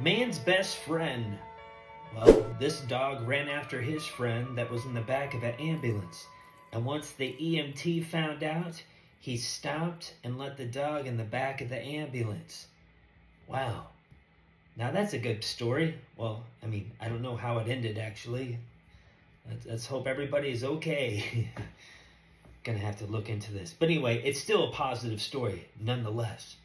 Man's best friend. Well, this dog ran after his friend that was in the back of an ambulance. And once the EMT found out, he stopped and let the dog in the back of the ambulance. Wow. Now that's a good story. Well, I mean, I don't know how it ended actually. Let's hope everybody's okay. Gonna have to look into this. But anyway, it's still a positive story nonetheless.